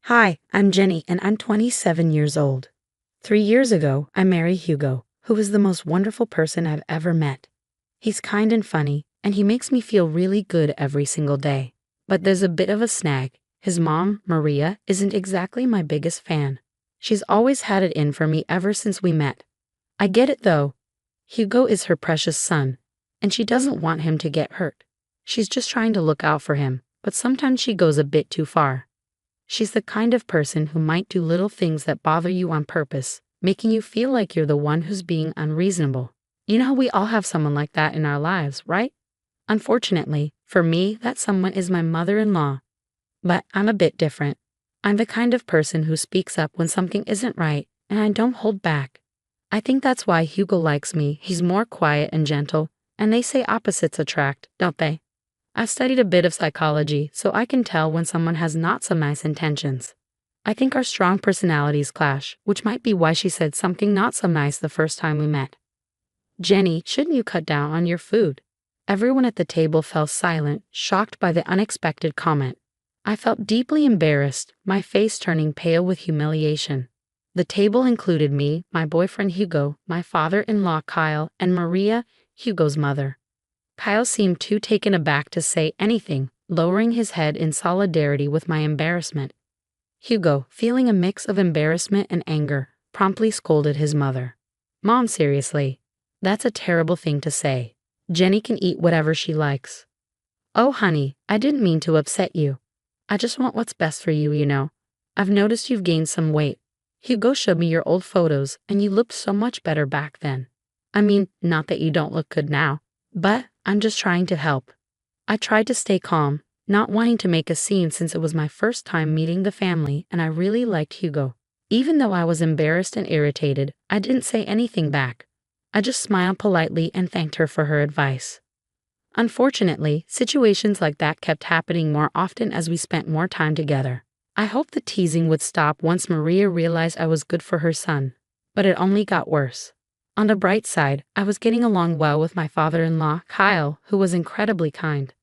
Hi, I'm Jenny and I'm 27 years old. 3 years ago, I married Hugo, who is the most wonderful person I've ever met. He's kind and funny, and he makes me feel really good every single day. But there's a bit of a snag. His mom, Maria, isn't exactly my biggest fan. She's always had it in for me ever since we met. I get it though. Hugo is her precious son, and she doesn't want him to get hurt. She's just trying to look out for him, but sometimes she goes a bit too far. She's the kind of person who might do little things that bother you on purpose, making you feel like you're the one who's being unreasonable. You know, we all have someone like that in our lives, right? Unfortunately, for me, that someone is my mother-in-law. But I'm a bit different. I'm the kind of person who speaks up when something isn't right, and I don't hold back. I think that's why Hugo likes me. He's more quiet and gentle, and they say opposites attract, don't they? I've studied a bit of psychology, so I can tell when someone has not some nice intentions. I think our strong personalities clash, which might be why she said something not so nice the first time we met. Jenny, shouldn't you cut down on your food? Everyone at the table fell silent, shocked by the unexpected comment. I felt deeply embarrassed, my face turning pale with humiliation. The table included me, my boyfriend Hugo, my father-in-law Kyle, and Maria, Hugo's mother. Kyle seemed too taken aback to say anything, lowering his head in solidarity with my embarrassment. Hugo, feeling a mix of embarrassment and anger, promptly scolded his mother. "Mom, seriously. That's a terrible thing to say. Jenny can eat whatever she likes." "Oh, honey, I didn't mean to upset you. I just want what's best for you, you know. I've noticed you've gained some weight. Hugo showed me your old photos, and you looked so much better back then. I mean, not that you don't look good now, but I'm just trying to help." I tried to stay calm, not wanting to make a scene since it was my first time meeting the family and I really liked Hugo. Even though I was embarrassed and irritated, I didn't say anything back. I just smiled politely and thanked her for her advice. Unfortunately, situations like that kept happening more often as we spent more time together. I hoped the teasing would stop once Maria realized I was good for her son, but it only got worse. On the bright side, I was getting along well with my father-in-law, Kyle, who was incredibly kind.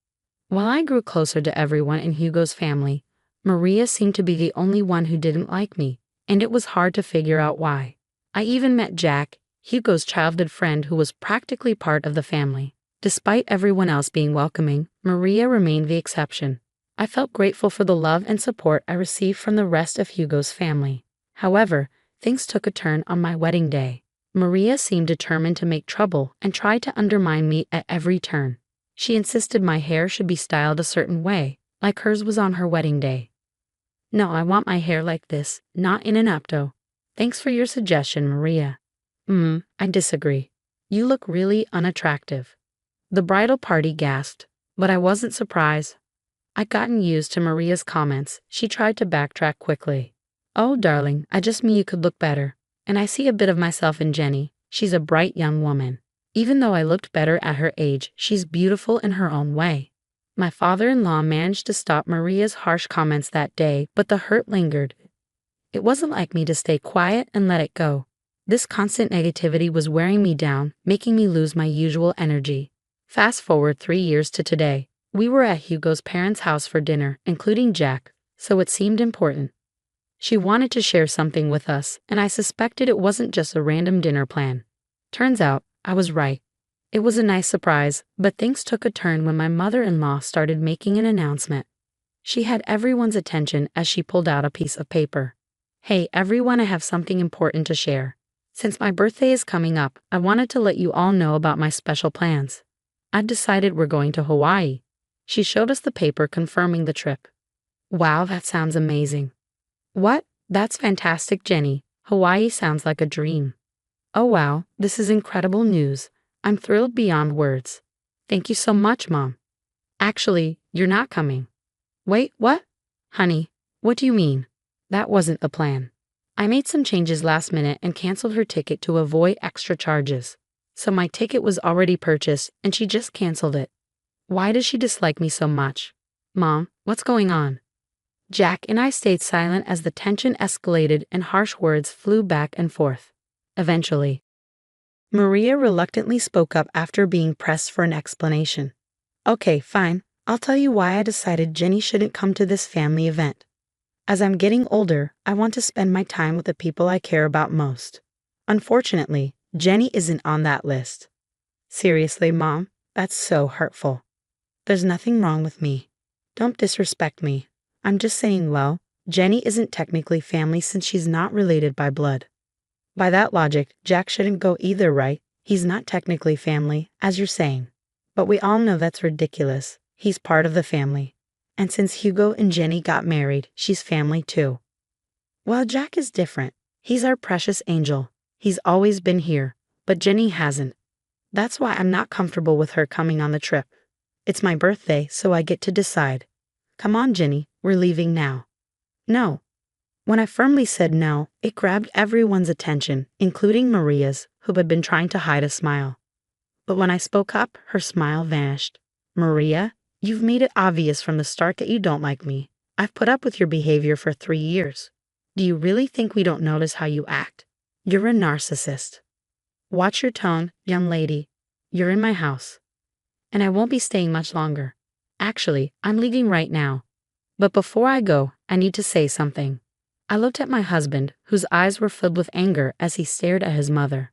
While I grew closer to everyone in Hugo's family, Maria seemed to be the only one who didn't like me, and it was hard to figure out why. I even met Jack, Hugo's childhood friend who was practically part of the family. Despite everyone else being welcoming, Maria remained the exception. I felt grateful for the love and support I received from the rest of Hugo's family. However, things took a turn on my wedding day. Maria seemed determined to make trouble and tried to undermine me at every turn. She insisted my hair should be styled a certain way, like hers was on her wedding day. "No, I want my hair like this, not in an updo." "Thanks for your suggestion, Maria." I disagree. You look really unattractive." The bridal party gasped, but I wasn't surprised. I'd gotten used to Maria's comments. She tried to backtrack quickly. "Oh, darling, I just mean you could look better. And I see a bit of myself in Jenny. She's a bright young woman. Even though I looked better at her age, she's beautiful in her own way." My father-in-law managed to stop Maria's harsh comments that day, but the hurt lingered. It wasn't like me to stay quiet and let it go. This constant negativity was wearing me down, making me lose my usual energy. Fast forward 3 years to today. We were at Hugo's parents' house for dinner, including Jack, so it seemed important. She wanted to share something with us, and I suspected it wasn't just a random dinner plan. Turns out, I was right. It was a nice surprise, but things took a turn when my mother-in-law started making an announcement. She had everyone's attention as she pulled out a piece of paper. "Hey, everyone, I have something important to share. Since my birthday is coming up, I wanted to let you all know about my special plans. I've decided we're going to Hawaii." She showed us the paper confirming the trip. "Wow, that sounds amazing." "What? That's fantastic, Jenny. Hawaii sounds like a dream." "Oh wow, this is incredible news. I'm thrilled beyond words. Thank you so much, Mom." "Actually, you're not coming." "Wait, what?" "Honey, what do you mean? That wasn't the plan." I made some changes last minute and canceled her ticket to avoid extra charges. So my ticket was already purchased and she just canceled it. Why does she dislike me so much? "Mom, what's going on?" Jack and I stayed silent as the tension escalated and harsh words flew back and forth. Eventually, Maria reluctantly spoke up after being pressed for an explanation. "Okay, fine. I'll tell you why I decided Jenny shouldn't come to this family event. As I'm getting older, I want to spend my time with the people I care about most. Unfortunately, Jenny isn't on that list. Seriously, Mom, that's so hurtful. There's nothing wrong with me. Don't disrespect me. I'm just saying, well, Jenny isn't technically family since she's not related by blood. By that logic, Jack shouldn't go either, right? He's not technically family, as you're saying. But we all know that's ridiculous. He's part of the family. And since Hugo and Jenny got married, she's family too. Well, Jack is different. He's our precious angel. He's always been here, but Jenny hasn't. That's why I'm not comfortable with her coming on the trip. It's my birthday, so I get to decide. Come on, Jenny, we're leaving now. No. When I firmly said no, it grabbed everyone's attention, including Maria's, who had been trying to hide a smile. But when I spoke up, her smile vanished. Maria, you've made it obvious from the start that you don't like me. I've put up with your behavior for 3 years. Do you really think we don't notice how you act? You're a narcissist. Watch your tone, young lady. You're in my house. And I won't be staying much longer. Actually, I'm leaving right now. But before I go, I need to say something. I looked at my husband, whose eyes were filled with anger as he stared at his mother.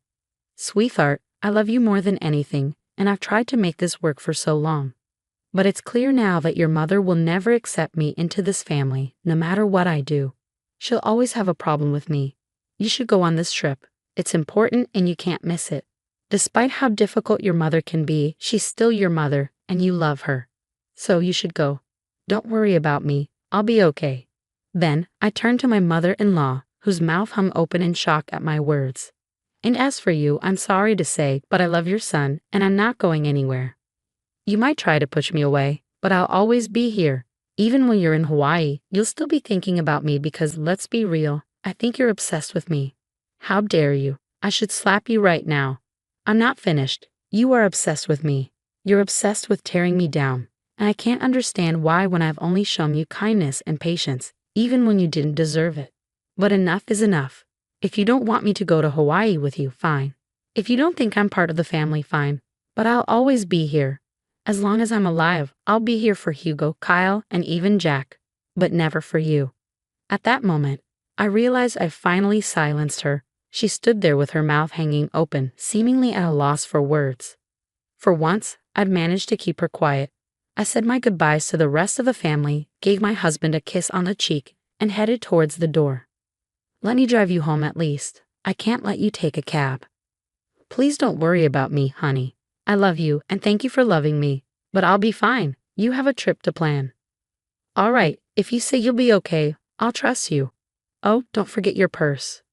Sweetheart, I love you more than anything, and I've tried to make this work for so long. But it's clear now that your mother will never accept me into this family, no matter what I do. She'll always have a problem with me. You should go on this trip. It's important and you can't miss it. Despite how difficult your mother can be, she's still your mother, and you love her. So you should go. Don't worry about me. I'll be okay. Then I turned to my mother-in-law, whose mouth hung open in shock at my words. And as for you, I'm sorry to say, but I love your son, and I'm not going anywhere. You might try to push me away, but I'll always be here. Even when you're in Hawaii, you'll still be thinking about me because, let's be real, I think you're obsessed with me. How dare you? I should slap you right now. I'm not finished. You are obsessed with me. You're obsessed with tearing me down. And I can't understand why when I've only shown you kindness and patience, even when you didn't deserve it. But enough is enough. If you don't want me to go to Hawaii with you, fine. If you don't think I'm part of the family, fine. But I'll always be here. As long as I'm alive, I'll be here for Hugo, Kyle, and even Jack. But never for you. At that moment, I realized I finally silenced her. She stood there with her mouth hanging open, seemingly at a loss for words. For once, I'd managed to keep her quiet. I said my goodbyes to the rest of the family, gave my husband a kiss on the cheek, and headed towards the door. Let me drive you home at least. I can't let you take a cab. Please don't worry about me, honey. I love you and thank you for loving me, but I'll be fine. You have a trip to plan. All right, if you say you'll be okay, I'll trust you. Oh, don't forget your purse.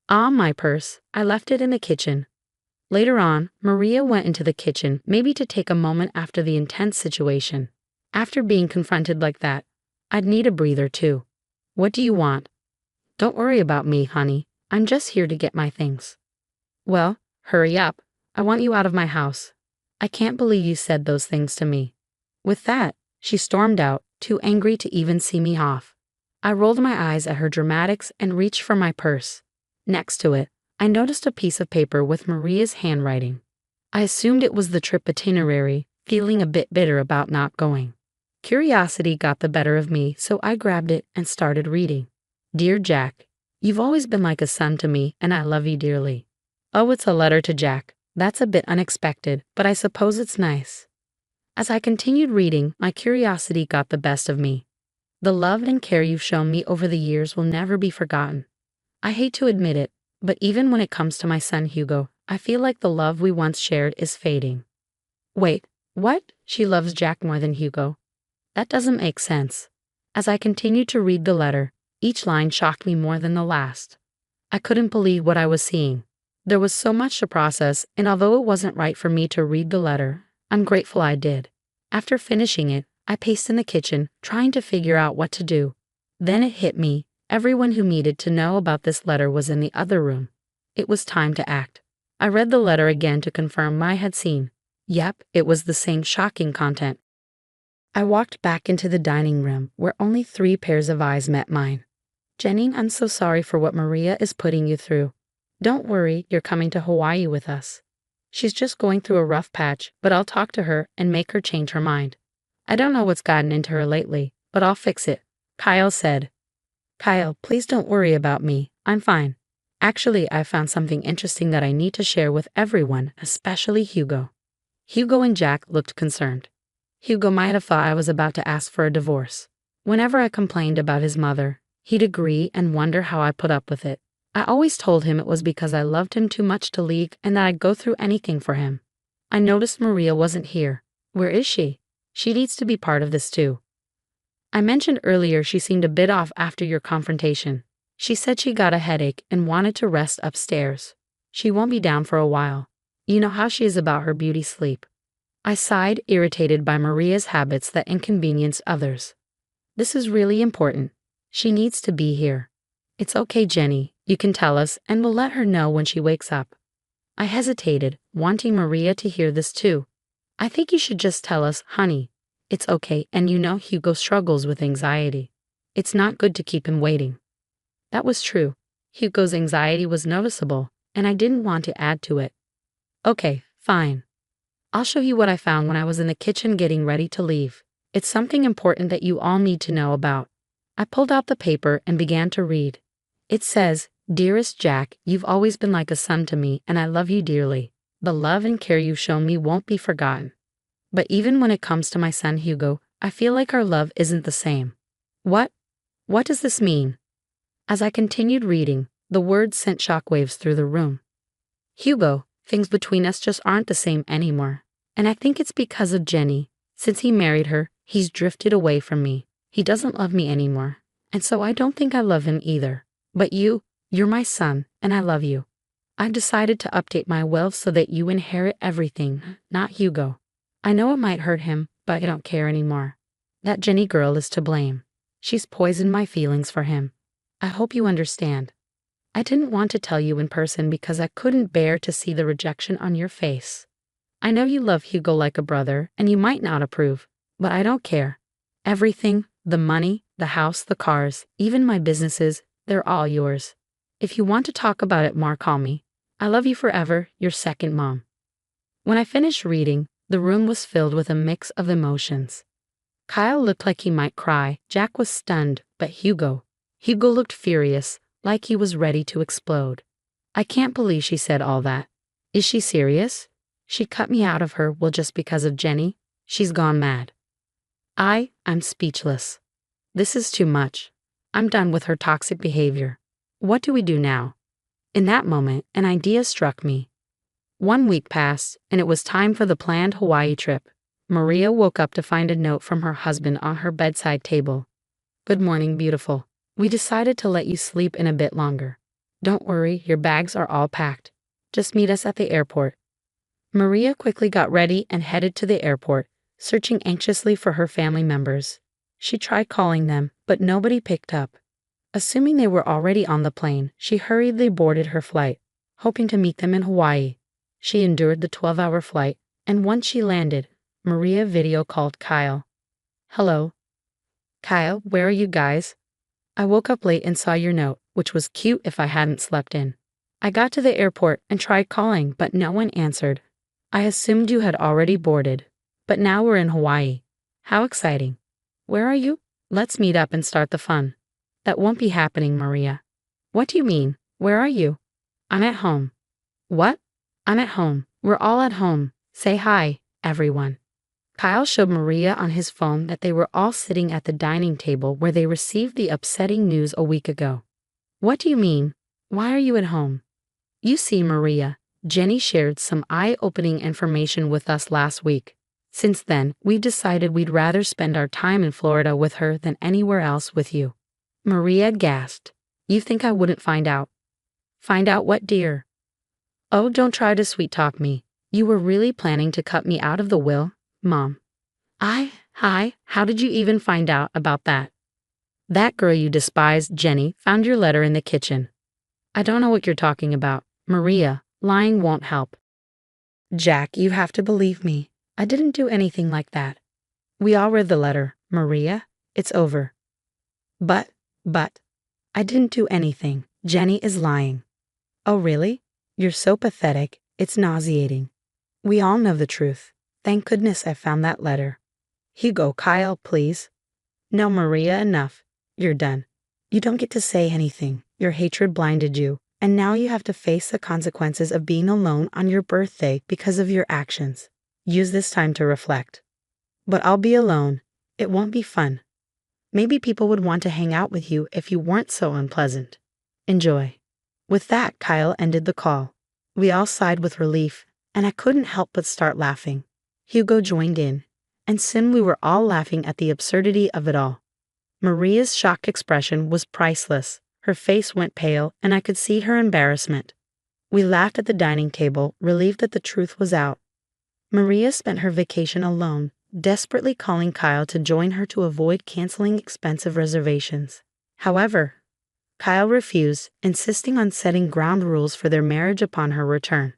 Ah, my purse. I left it in the kitchen. Later on, Maria went into the kitchen, maybe to take a moment after the intense situation. After being confronted like that, I'd need a breather too. What do you want? Don't worry about me, honey. I'm just here to get my things. Well, hurry up. I want you out of my house. I can't believe you said those things to me. With that, she stormed out, too angry to even see me off. I rolled my eyes at her dramatics and reached for my purse. Next to it, I noticed a piece of paper with Maria's handwriting. I assumed it was the trip itinerary, feeling a bit bitter about not going. Curiosity got the better of me, so I grabbed it and started reading. Dear Jack, you've always been like a son to me, and I love you dearly. Oh, it's a letter to Jack. That's a bit unexpected, but I suppose it's nice. As I continued reading, my curiosity got the best of me. The love and care you've shown me over the years will never be forgotten. I hate to admit it, but even when it comes to my son Hugo, I feel like the love we once shared is fading. Wait, what? She loves Jack more than Hugo? That doesn't make sense. As I continued to read the letter, each line shocked me more than the last. I couldn't believe what I was seeing. There was so much to process, and although it wasn't right for me to read the letter, I'm grateful I did. After finishing it, I paced in the kitchen, trying to figure out what to do. Then it hit me. Everyone who needed to know about this letter was in the other room. It was time to act. I read the letter again to confirm I had seen. Yep, it was the same shocking content. I walked back into the dining room, where only 3 pairs of eyes met mine. Jenny, I'm so sorry for what Maria is putting you through. Don't worry, you're coming to Hawaii with us. She's just going through a rough patch, but I'll talk to her and make her change her mind. I don't know what's gotten into her lately, but I'll fix it, Kyle said. Kyle, please don't worry about me. I'm fine. Actually, I found something interesting that I need to share with everyone, especially Hugo. Hugo and Jack looked concerned. Hugo might have thought I was about to ask for a divorce. Whenever I complained about his mother, he'd agree and wonder how I put up with it. I always told him it was because I loved him too much to leave and that I'd go through anything for him. I noticed Maria wasn't here. Where is she? She needs to be part of this too. I mentioned earlier she seemed a bit off after your confrontation. She said she got a headache and wanted to rest upstairs. She won't be down for a while. You know how she is about her beauty sleep. I sighed, irritated by Maria's habits that inconvenience others. This is really important. She needs to be here. It's okay, Jenny. You can tell us and we'll let her know when she wakes up. I hesitated, wanting Maria to hear this too. I think you should just tell us, honey. It's okay, and you know Hugo struggles with anxiety. It's not good to keep him waiting. That was true. Hugo's anxiety was noticeable, and I didn't want to add to it. Okay, fine. I'll show you what I found when I was in the kitchen getting ready to leave. It's something important that you all need to know about. I pulled out the paper and began to read. It says, "Dearest Jack, you've always been like a son to me, and I love you dearly. The love and care you've shown me won't be forgotten. But even when it comes to my son Hugo, I feel like our love isn't the same." What? What does this mean? As I continued reading, the words sent shockwaves through the room. Hugo, things between us just aren't the same anymore. And I think it's because of Jenny. Since he married her, he's drifted away from me. He doesn't love me anymore. And so I don't think I love him either. But you're my son, and I love you. I've decided to update my will so that you inherit everything, not Hugo. I know it might hurt him, but I don't care anymore. That Jenny girl is to blame. She's poisoned my feelings for him. I hope you understand. I didn't want to tell you in person because I couldn't bear to see the rejection on your face. I know you love Hugo like a brother, and you might not approve, but I don't care. Everything, the money, the house, the cars, even my businesses, they're all yours. If you want to talk about it more, call me. I love you forever, your second mom. When I finished reading, the room was filled with a mix of emotions. Kyle looked like he might cry, Jack was stunned, but Hugo looked furious, like he was ready to explode. I can't believe she said all that. Is she serious? She cut me out of her will just because of Jenny? She's gone mad. I'm speechless. This is too much. I'm done with her toxic behavior. What do we do now? In that moment, an idea struck me. 1 week passed, and it was time for the planned Hawaii trip. Maria woke up to find a note from her husband on her bedside table. "Good morning, beautiful. We decided to let you sleep in a bit longer. Don't worry, your bags are all packed. Just meet us at the airport." Maria quickly got ready and headed to the airport, searching anxiously for her family members. She tried calling them, but nobody picked up. Assuming they were already on the plane, she hurriedly boarded her flight, hoping to meet them in Hawaii. She endured the 12-hour flight, and once she landed, Maria video called Kyle. "Hello. Kyle, where are you guys? I woke up late and saw your note, which was cute if I hadn't slept in. I got to the airport and tried calling, but no one answered. I assumed you had already boarded, but now we're in Hawaii. How exciting. Where are you? Let's meet up and start the fun." "That won't be happening, Maria." "What do you mean? Where are you?" "I'm at home." "What?" "I'm at home. We're all at home. Say hi, everyone." Kyle showed Maria on his phone that they were all sitting at the dining table where they received the upsetting news a week ago. "What do you mean? Why are you at home?" "You see, Maria, Jenny shared some eye-opening information with us last week. Since then, we've decided we'd rather spend our time in Florida with her than anywhere else with you." Maria gasped. "You think I wouldn't find out?" "Find out what, dear?" "Oh, don't try to sweet-talk me. You were really planning to cut me out of the will, Mom." Hi, how did you even find out about that?" "That girl you despise, Jenny, found your letter in the kitchen." "I don't know what you're talking about. Maria, lying won't help." "Jack, you have to believe me. I didn't do anything like that. We all read the letter, Maria. It's over." But, I didn't do anything. Jenny is lying." "Oh, really? You're so pathetic. It's nauseating. We all know the truth. Thank goodness I found that letter." "Hugo, Kyle, please." "No, Maria, enough. You're done. You don't get to say anything. Your hatred blinded you, and now you have to face the consequences of being alone on your birthday because of your actions. Use this time to reflect. But I'll be alone. It won't be fun. Maybe people would want to hang out with you if you weren't so unpleasant. Enjoy." With that, Kyle ended the call. We all sighed with relief, and I couldn't help but start laughing. Hugo joined in, and soon we were all laughing at the absurdity of it all. Maria's shocked expression was priceless. Her face went pale, and I could see her embarrassment. We laughed at the dining table, relieved that the truth was out. Maria spent her vacation alone, desperately calling Kyle to join her to avoid canceling expensive reservations. However, Kyle refused, insisting on setting ground rules for their marriage upon her return.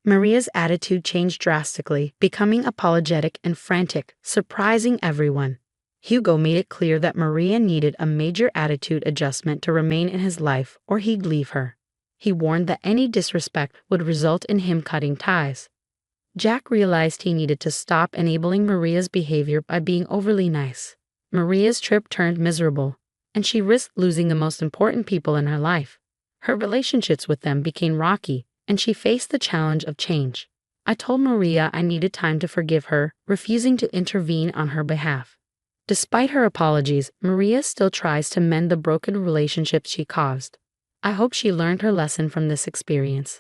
Maria's attitude changed drastically, becoming apologetic and frantic, surprising everyone. Hugo made it clear that Maria needed a major attitude adjustment to remain in his life, or he'd leave her. He warned that any disrespect would result in him cutting ties. Jack realized he needed to stop enabling Maria's behavior by being overly nice. Maria's trip turned miserable, and she risked losing the most important people in her life. Her relationships with them became rocky, and she faced the challenge of change. I told Maria I needed time to forgive her, refusing to intervene on her behalf. Despite her apologies, Maria still tries to mend the broken relationships she caused. I hope she learned her lesson from this experience.